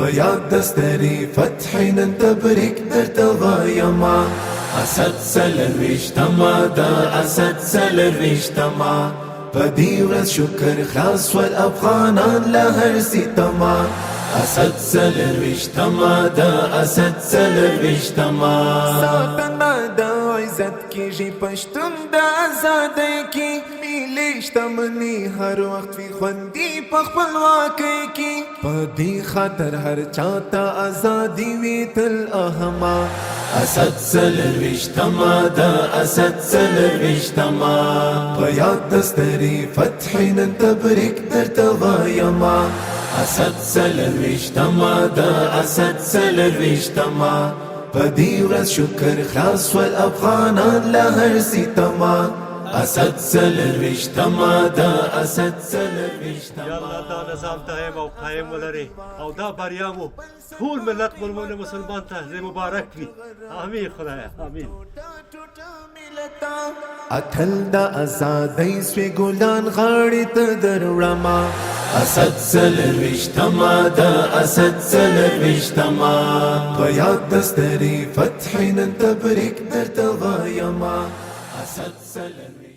بياض دستري فتحين تبرك درتوايما اسد سلر وشتما دا اسد سلر وشتما بدي ورځ شکر خلاص والافغانان لهر ستما اسد سلر وشتما دا اسد سلر وشتما ساتنا دا عزت کی جی پشتون دا آزادی کی میلی شتمنی ہر وقت فی خوندی پخپل واقعی کی پدی خاطر ہر چاہتا آزادی وی تل اہما اسد سلر وشتما دا اسد سلر وشتما بیاد دستری فتحین تبرک درتوايما اسد سلر وشتما دا اسد سلر وشتما بدي ورځ شکر خلاص والافغانان لهر ستما اسد سلر وشتما دا اسد سلر وشتما یا الله دا نظام دائم او قائم ولري او دا بریا مو ټول ملت ملمون مسلمان ته مبارک وي امين خدایا امين اتل دا آزادی سوی گلان غاڑی تا در رما اسد سلر وشتما دا اسد سلر وشتما بیاد دستری فتحین تبرک در توايما اسد سلر